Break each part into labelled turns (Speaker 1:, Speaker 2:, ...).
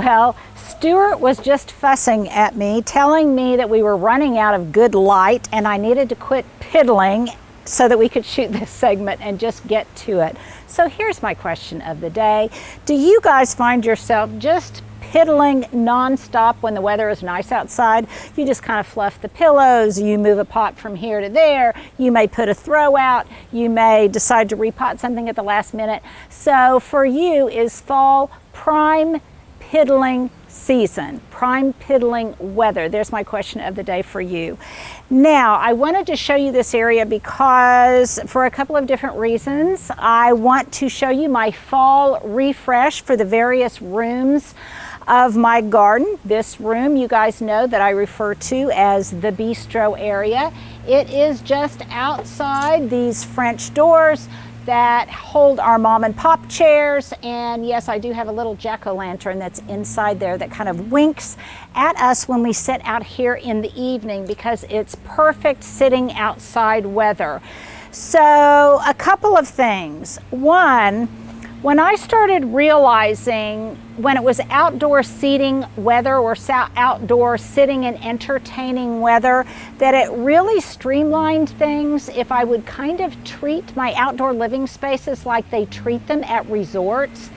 Speaker 1: Well, Stuart was just fussing at me, telling me that we were running out of good light and I needed to quit piddling so that we could shoot this segment and just get to it. So here's my question of the day. Do you guys find yourself just piddling nonstop when the weather is nice outside? You just kind of fluff the pillows, you move a pot from here to there, you may put a throw out, you may decide to repot something at the last minute. So for you, is fall prime piddling season, prime piddling weather? There's my question of the day for you. Now, I wanted to show you this area because for a couple of different reasons. I want to show you my fall refresh for the various rooms of my garden. This room, you guys know that I refer to as the Bistro area. It is just outside these French doors that hold our mom and pop chairs, and yes, I do have a little jack-o'-lantern that's inside there that kind of winks at us when we sit out here in the evening because it's perfect sitting outside weather. So a couple of things. One, when I started realizing when it was outdoor seating weather or outdoor sitting and entertaining weather, that it really streamlined things if I would kind of treat my outdoor living spaces like they treat them at resorts.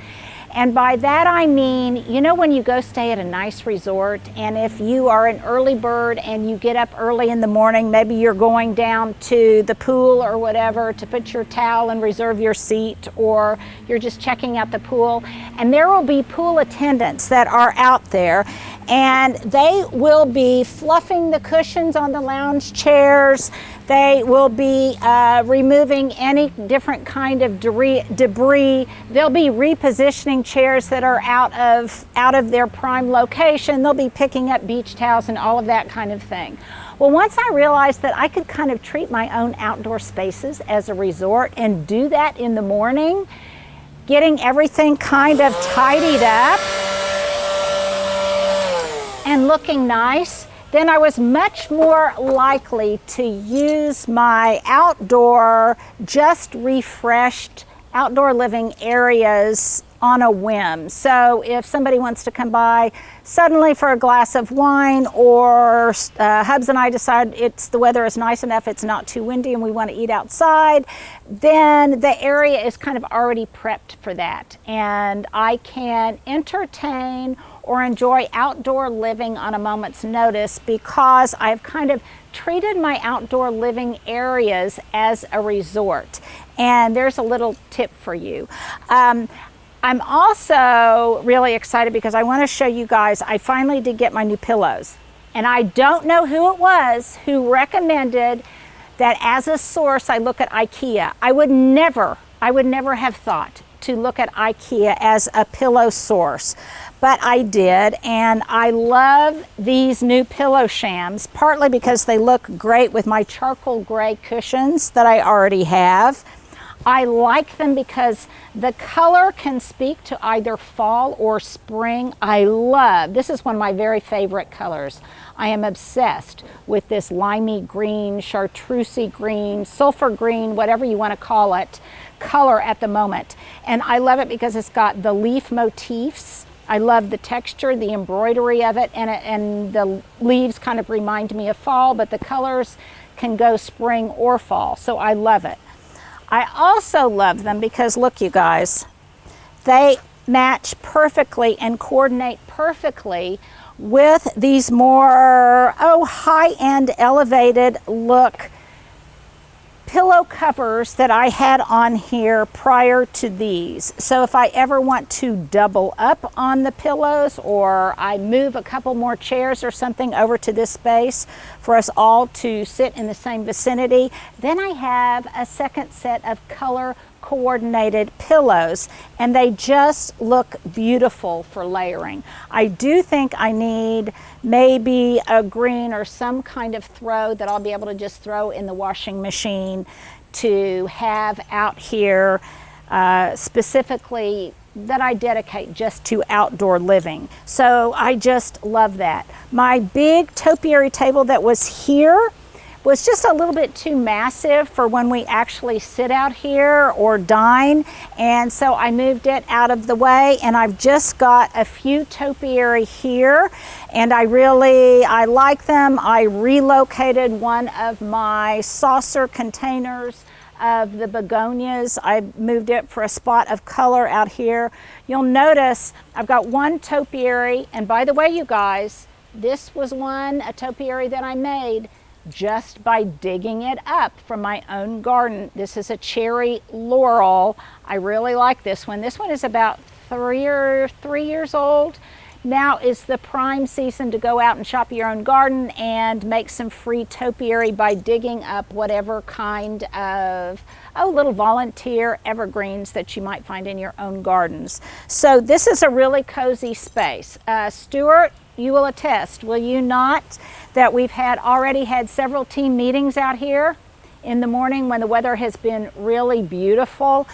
Speaker 1: And by that I mean, you know, when you go stay at a nice resort, and if you are an early bird and you get up early in the morning, maybe you're going down to the pool or whatever to put your towel and reserve your seat, or you're just checking out the pool, and there will be pool attendants that are out there, and they will be fluffing the cushions on the lounge chairs. They will be removing any different kind of debris. They'll be repositioning chairs that are out of their prime location. They'll be picking up beach towels and all of that kind of thing. Well, once I realized that I could kind of treat my own outdoor spaces as a resort and do that in the morning, getting everything kind of tidied up and looking nice, then I was much more likely to use my outdoor, just refreshed outdoor living areas on a whim. So if somebody wants to come by suddenly for a glass of wine, or Hubs and I decide the weather is nice enough, it's not too windy and we want to eat outside, then the area is kind of already prepped for that. And I can entertain or enjoy outdoor living on a moment's notice because I've kind of treated my outdoor living areas as a resort. And there's a little tip for you. I'm also really excited because I want to show you guys, I finally did get my new pillows. And I don't know who it was who recommended that as a source I look at IKEA. I would never have thought to look at IKEA as a pillow source, but I did, and I love these new pillow shams, partly because they look great with my charcoal gray cushions that I already have. I like them because the color can speak to either fall or spring. This is one of my very favorite colors. I am obsessed with this limey green, chartreuse green, sulfur green, whatever you want to call it, color at the moment. And I love it because it's got the leaf motifs. I love the texture, the embroidery of it, and the leaves kind of remind me of fall, but the colors can go spring or fall, so I love it. I also love them because, look you guys, they match perfectly and coordinate perfectly with these more high-end elevated look pillow covers that I had on here prior to these. So if I ever want to double up on the pillows, or I move a couple more chairs or something over to this space for us all to sit in the same vicinity, then I have a second set of color coordinated pillows, and they just look beautiful for layering. I do think I need maybe a green or some kind of throw that I'll be able to just throw in the washing machine to have out here, specifically that I dedicate just to outdoor living. So I just love that. My big topiary table that was here was just a little bit too massive for when we actually sit out here or dine, and so I moved it out of the way, and I've just got a few topiary here, and I like them. I relocated one of my saucer containers of the begonias. I moved it for a spot of color out here. You'll notice I've got one topiary, and by the way, you guys, this was a topiary that I made just by digging it up from my own garden. This is a cherry laurel. I really like this one. This one is about 3 years old. Now is the prime season to go out and shop your own garden and make some free topiary by digging up whatever kind of little volunteer evergreens that you might find in your own gardens. So this is a really cozy space. Stuart, you will attest, will you not, that we've already had several team meetings out here in the morning when the weather has been really beautiful,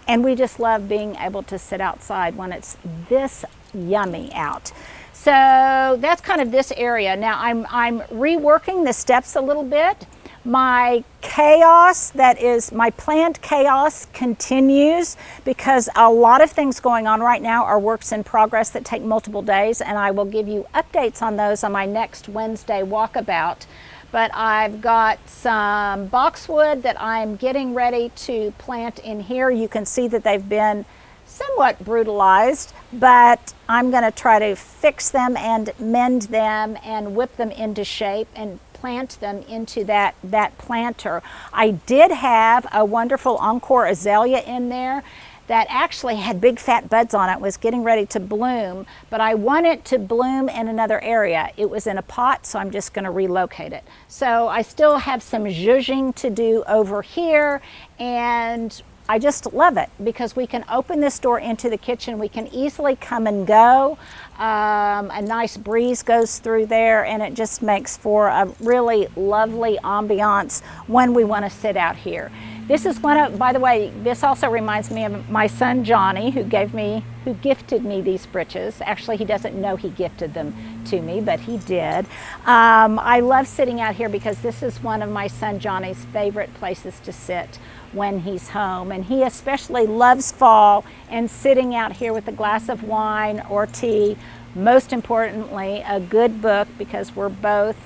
Speaker 1: and we just love being able to sit outside when it's this yummy out. So that's kind of this area. Now I'm reworking the steps a little bit. My chaos, that is my planned chaos, continues because a lot of things going on right now are works in progress that take multiple days, and I will give you updates on those on my next Wednesday walkabout. But I've got some boxwood that I'm getting ready to plant in here. You can see that they've been somewhat brutalized, but I'm going to try to fix them and mend them and whip them into shape and plant them into that planter. I did have a wonderful Encore azalea in there that actually had big fat buds on it, was getting ready to bloom, but I want it to bloom in another area. It was in a pot, so I'm just going to relocate it. So I still have some zhuzhing to do over here, and I just love it because we can open this door into the kitchen. We can easily come and go. A nice breeze goes through there, and it just makes for a really lovely ambiance when we want to sit out here. This is by the way, this also reminds me of my son Johnny, who gifted me these britches. Actually, he doesn't know he gifted them to me, but he did. I love sitting out here because this is one of my son Johnny's favorite places to sit when he's home, and he especially loves fall and sitting out here with a glass of wine or tea. Most importantly, a good book, because we're both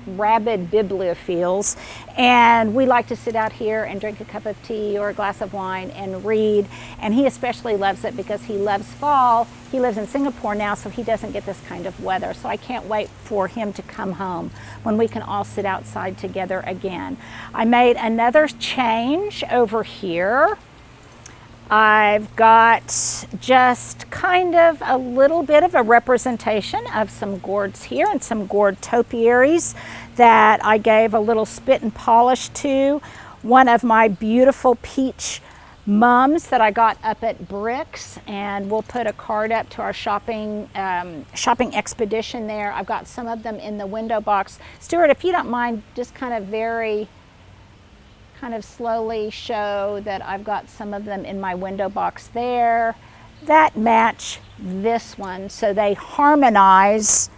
Speaker 1: rabid bibliophiles, and we like to sit out here and drink a cup of tea or a glass of wine and read, and he especially loves it because he loves fall. He lives in Singapore now, so he doesn't get this kind of weather, so I can't wait for him to come home when we can all sit outside together again. I made another change over here. I've got just kind of a little bit of a representation of some gourds here and some gourd topiaries that I gave a little spit and polish to. One of my beautiful peach mums that I got up at Bricks, and we'll put a card up to our shopping expedition there. I've got some of them in the window box. Stuart, if you don't mind, just kind of slowly show that I've got some of them in my window box there that match this one, so they harmonize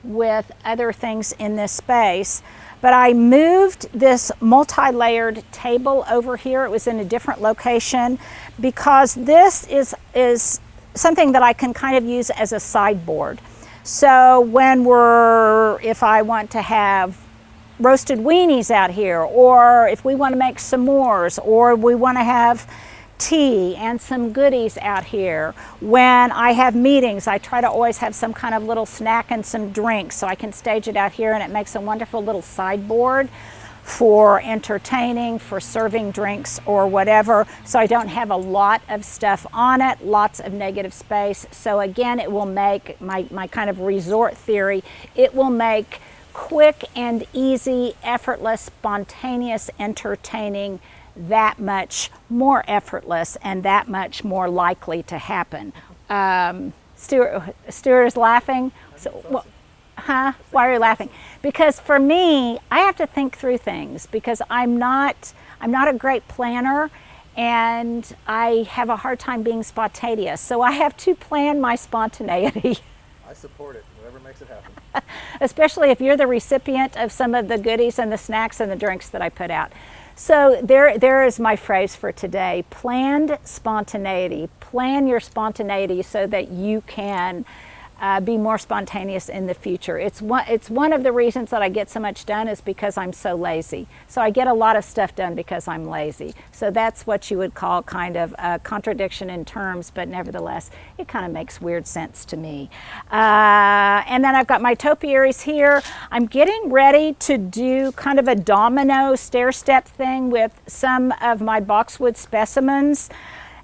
Speaker 1: with other things in this space. But I moved this multi-layered table over here. It was in a different location because this is something that I can kind of use as a sideboard. So if I want to have roasted weenies out here, or if we want to make s'mores, or we want to have tea and some goodies out here. When I have meetings, I try to always have some kind of little snack and some drinks, so I can stage it out here, and it makes a wonderful little sideboard for entertaining, for serving drinks or whatever. So I don't have a lot of stuff on it, lots of negative space. So again, it will make my kind of resort theory, it will make quick and easy, effortless, spontaneous entertaining that much more effortless and that much more likely to happen. Stuart is laughing. So, why are you laughing? Because for me, I have to think through things because I'm not a great planner, and I have a hard time being spontaneous. So I have to plan my spontaneity.
Speaker 2: I support it, whatever makes it happen.
Speaker 1: Especially if you're the recipient of some of the goodies and the snacks and the drinks that I put out. So there is my phrase for today: planned spontaneity. Plan your spontaneity so that you can be more spontaneous in the future. It's one of the reasons that I get so much done is because I'm so lazy. So I get a lot of stuff done because I'm lazy. So that's what you would call kind of a contradiction in terms, but nevertheless, it kind of makes weird sense to me. And then I've got my topiaries here. I'm getting ready to do kind of a domino stair-step thing with some of my boxwood specimens.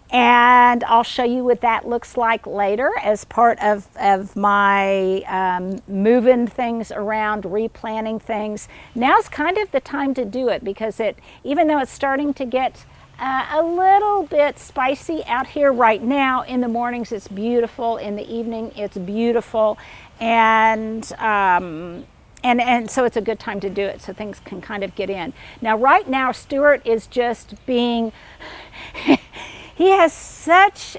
Speaker 1: And I'll show you what that looks like later as part of my moving things around, replanting things. Now's kind of the time to do it because even though it's starting to get a little bit spicy out here right now, in the mornings it's beautiful, in the evening it's beautiful, and so it's a good time to do it so things can kind of get in. Now right now Stuart is just being he has such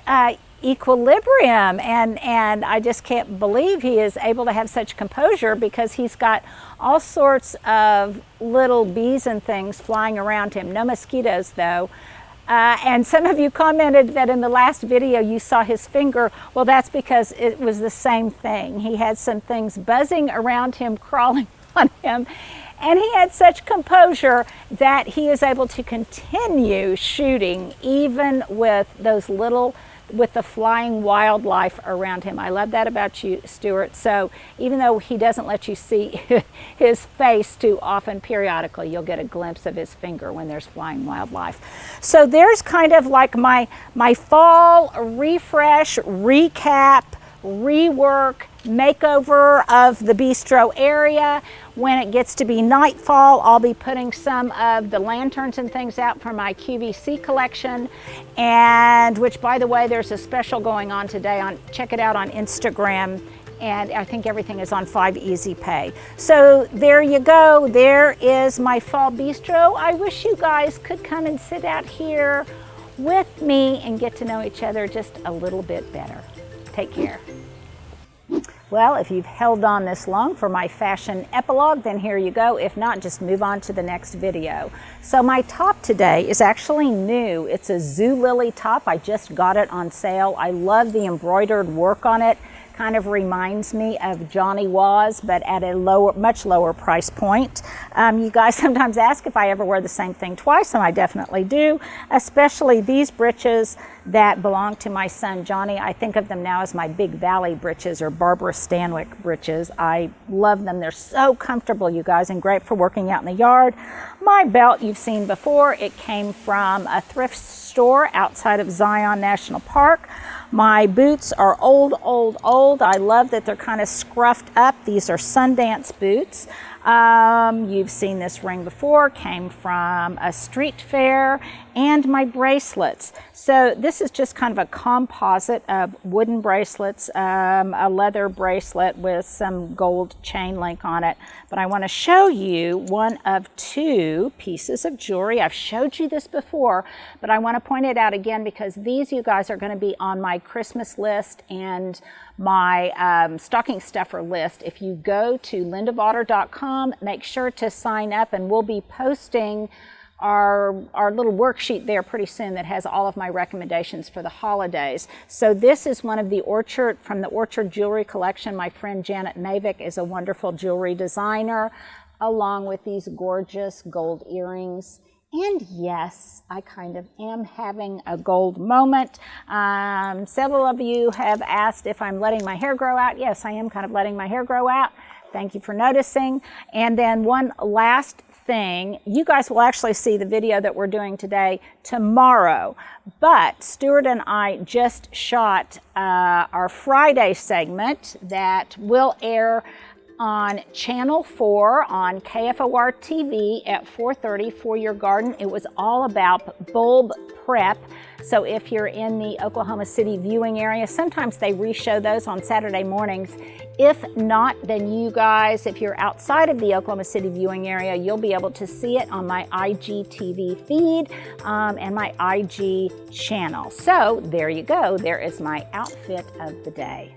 Speaker 1: equilibrium, and I just can't believe he is able to have such composure because he's got all sorts of little bees and things flying around him. No mosquitoes though. And some of you commented that in the last video you saw his finger. Well, that's because it was the same thing. He had some things buzzing around him, crawling on him. And he had such composure that he is able to continue shooting even with with the flying wildlife around him. I love that about you, Stuart. So even though he doesn't let you see his face too often, periodically you'll get a glimpse of his finger when there's flying wildlife. So there's kind of like my fall refresh, recap, rework, makeover of the bistro area. When it gets to be nightfall, I'll be putting some of the lanterns and things out for my QVC collection, and which, by the way, there's a special going on today. Check it out on Instagram, and I think everything is on 5 Easy Pay. So there you go. There is my fall bistro. I wish you guys could come and sit out here with me and get to know each other just a little bit better. Take care. Well, if you've held on this long for my fashion epilogue, then here you go. If not, just move on to the next video. So my top today is actually new. It's a Zoo Lily top. I just got it on sale. I love the embroidered work on it. Kind of reminds me of Johnny Was, but at a much lower price point. You guys sometimes ask if I ever wear the same thing twice, and I definitely do, especially these breeches that belong to my son Johnny. I think of them now as my Big Valley breeches or Barbara Stanwyck breeches. I love them. They're so comfortable, you guys, and great for working out in the yard. My belt you've seen before. It came from a thrift store outside of Zion National Park. My boots are old. I love that they're kind of scruffed up. These are Sundance boots. You've seen this ring before, came from a street fair, and my bracelets. So this is just kind of a composite of wooden bracelets, a leather bracelet with some gold chain link on it. But I want to show you one of 2 pieces of jewelry. I've showed you this before, but I want to point it out again because these, you guys, are going to be on my Christmas list and my stocking stuffer list. If you go to lindavater.com, make sure to sign up, and we'll be posting our little worksheet there pretty soon that has all of my recommendations for the holidays. So this is one of the from the Orchard Jewelry Collection. My friend Janet Mavick is a wonderful jewelry designer, along with these gorgeous gold earrings. And yes, I kind of am having a gold moment. Several of you have asked if I'm letting my hair grow out. Yes, I am kind of letting my hair grow out. Thank you for noticing. And then one last thing, you guys will actually see the video that we're doing today tomorrow, but Stuart and I just shot our Friday segment that will air on Channel 4 on KFOR TV at 4:30 for your garden. It was all about bulb prep. So if you're in the Oklahoma City viewing area, sometimes they re-show those on Saturday mornings. If not, then you guys, if you're outside of the Oklahoma City viewing area, you'll be able to see it on my IGTV feed and my IG channel. So there you go. There is my outfit of the day.